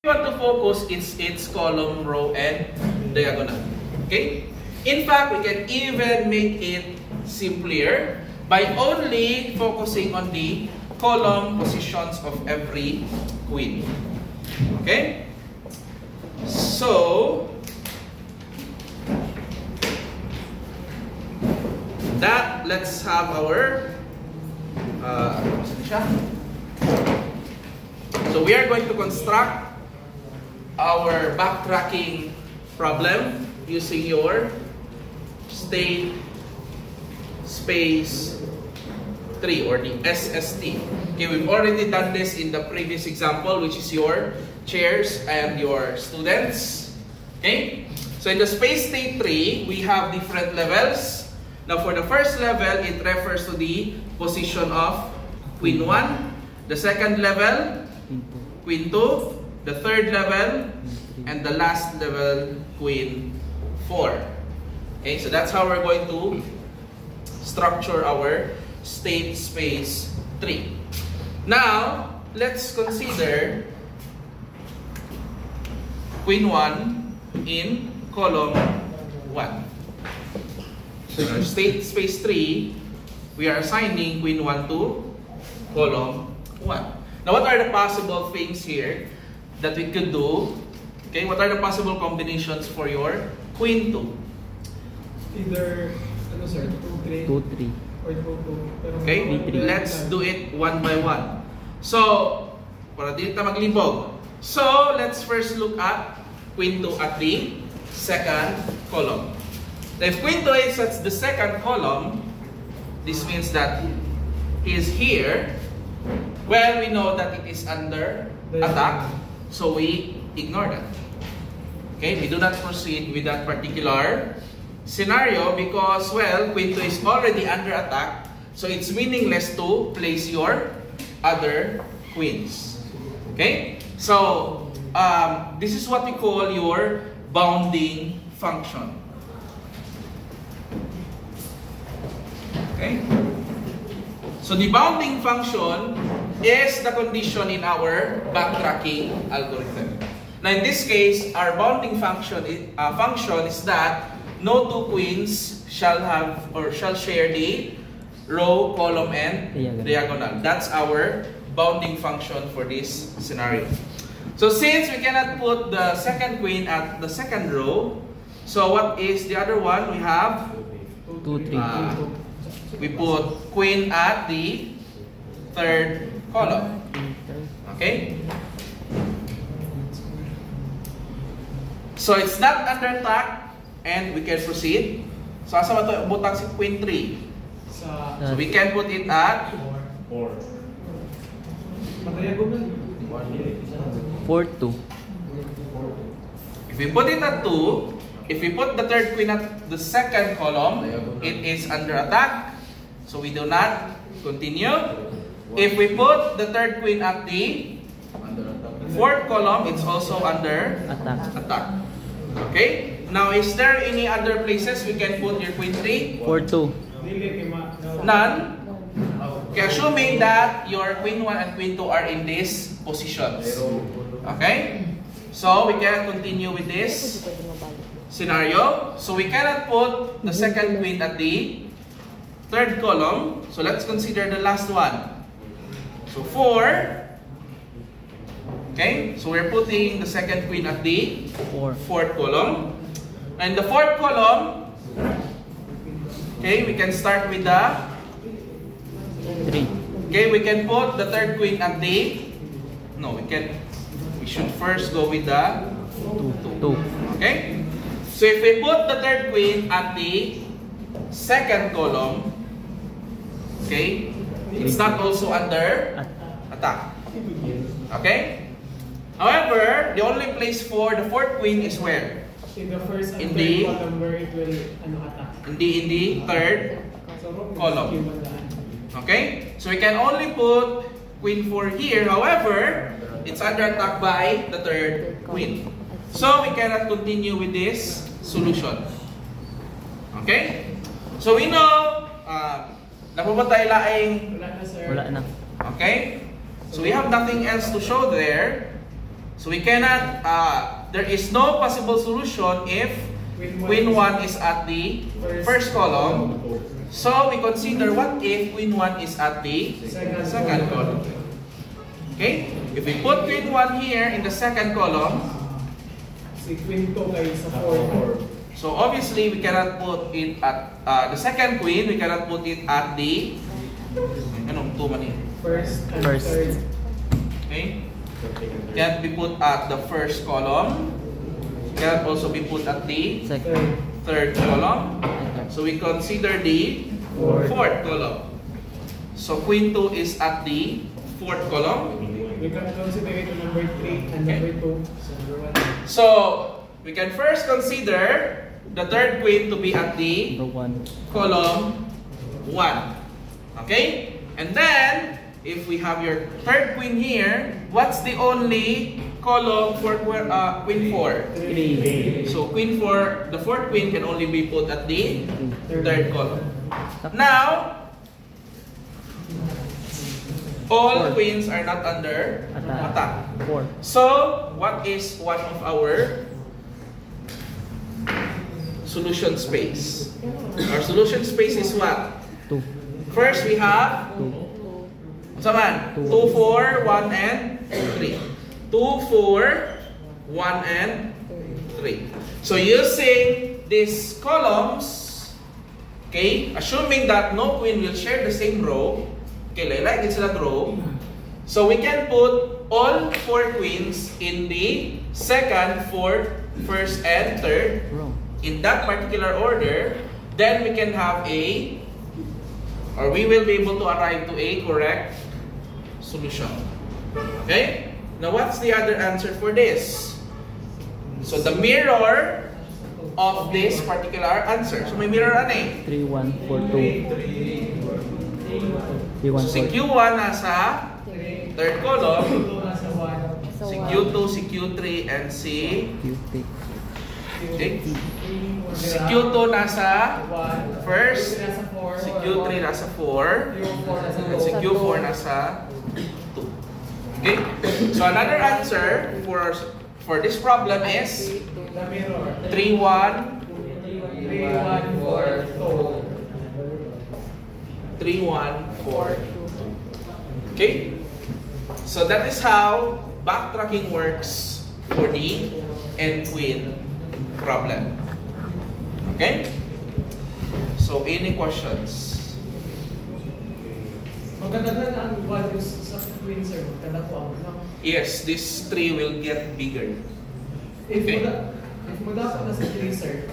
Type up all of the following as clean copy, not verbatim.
want to focus its column, row, and diagonal. Okay? In fact, we can even make it simpler by only focusing on the column positions of every queen. Okay? So, that, let's have our so we are going to construct our backtracking problem using your state space 3 or the SST. Okay, we've already done this in the previous example, which is your chairs and your students. Okay, so in the space state 3, we have different levels. Now for the first level, it refers to the position of queen 1, the second level, queen 2, the third level, and the last level, queen 4. Okay, so that's how we're going to structure our state space 3. Now, let's consider queen 1 in column 1. So in our state space 3, we are assigning queen 1 to column 1. Now, what are the possible things here that we could do? Okay, what are the possible combinations for your queen 2? Either, ano sir, 2, 3. 2, 3. Or 2, 2. Okay, let's do it one by one. So, para dito maglibog. So, let's first look at queen 2 at the second column. Now, if queen 2 is at the second column, this means that he is here. Well, we know that it is under attack, so we ignore that. Okay, we do not proceed with that particular scenario because, well, queen 2 is already under attack, so it's meaningless to place your other queens. Okay, so this is what we call your bounding function. Okay, so the bounding function is the condition in our backtracking algorithm. Now in this case, our bounding function is that no two queens shall have or shall share the row, column, and diagonal. That's our bounding function for this scenario. So since we cannot put the second queen at the second row, so what is the other one? We have 2, 3. we put queen at the third column. Okay? So it's not under attack and we can proceed. So asa ba ito butang si queen 3? So we can put it at 4. 4, 2. If we put it at 2, if we put the third queen at the second column, it is under attack. So we do not continue. If we put the third queen at the fourth column, it's also under attack. Okay? Now, is there any other places we can put your queen 3? 4, 2. None. Okay, assuming that your queen 1 and queen 2 are in these positions. Okay? So, we cannot continue with this scenario. So, we cannot put the second queen at the third column. So, let's consider the last one. So, 4. Okay? So, we're putting the second queen at the fourth column. And the fourth column, okay, we can start with the 3. Okay, we can put the third queen at the we should first go with the 2. Okay? So if we put the third queen at the second column, okay, it's not also under attack. Okay? However, the only place for the fourth queen is where? In the first and In third the- column where it will attack. In the third column. Okay? So we can only put queen 4 here. However, it's under attack by the third queen. So we cannot continue with this solution. Okay? So we know, napabatay laing, Wala na, sir. Wala na. okay? So we have nothing else to show there. So we cannot, there is no possible solution if queen 1 is at the first column. So we consider what if queen 1 is at the second column. Okay? If we put queen 1 here in the second column, Si queen 2 kay sa 4. so obviously we cannot put it at the second queen, we cannot put it at the anong 2 man yun? First and First. third. Okay? Can't be put at the first column. Can also be put at the Second. third column. So we consider the fourth column. So queen 2 is at the fourth column. We can consider it number 3 and number 2. So number 1. So we can first consider the third queen to be at the Number 1. column 1. Okay? And then, if we have your third queen here, what's the only column for queen 4? 3. So queen 4, the fourth queen can only be put at the third column. Now, Now, all queens are not under attack. 4. So, what is one of our solution space? Our solution space is what? 2. First, we have 2. Saman, 2, 4, 1, and 3. 2, 4, 1, and 3. So using these columns, okay, assuming that no queen will share the same row, okay, like it's a row, so we can put all 4 queens in the second, fourth, first, and third Wrong. in that particular order. Then we can have a, or we will be able to arrive to a correct solution. Okay? Now, what's the other answer for this? So, the mirror of this particular answer. So, may mirror ano eh? 3, 1, 4, 2. 3, 1, So, si 4. Q1 nasa third column, 2 nasa 1. si Q2, si Q3, and si Q3. okay? Si Q2 nasa first, si Q3 nasa 4, and si Q4 nasa 2. Okay? So, another answer for this problem is The mirror. 3, 1, 3, 1, 4, 2. 3, 1, 4. Okay? So that is how backtracking works for the end queen problem. Okay? So any questions? Magkadagdag na ang values sa queen, sir. Magkadagdag na. Yes, this 3 will get bigger. If Okay. magdapat na sa 3, sir.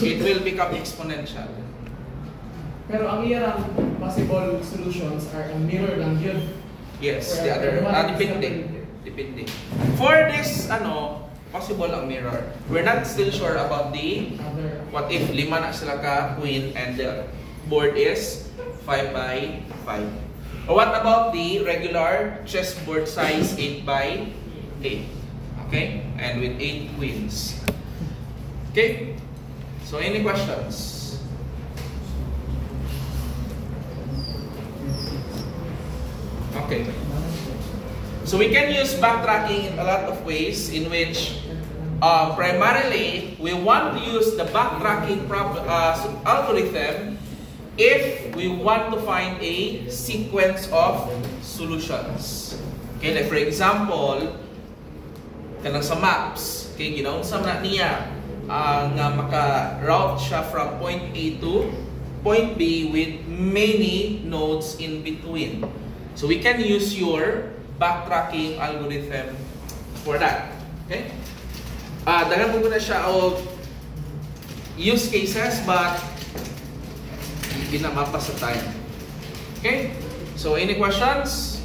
It will become exponential. Pero ang iyang possible solutions are ang mirror lang yun. Yes, the other. Depende. Depende. For this, possible ang mirror. We're not still sure about the Other. what if 5 na sila ka queen and the board is 5 by 5. Or what about the regular chessboard size 8 by 8? Okay? And with 8 queens. Okay? So any questions? Okay. So we can use backtracking in a lot of ways in which primarily we want to use the backtracking algorithm if we want to find a sequence of solutions. Okay, like for example, kanang sa maps, okay, ginaunsa na niya nga maka-route siya from point A to point B with many nodes in between. So we can use your backtracking algorithm for that. Okay? Dagan po na siya o use cases but hindi na mapa sa time. Okay? So any questions?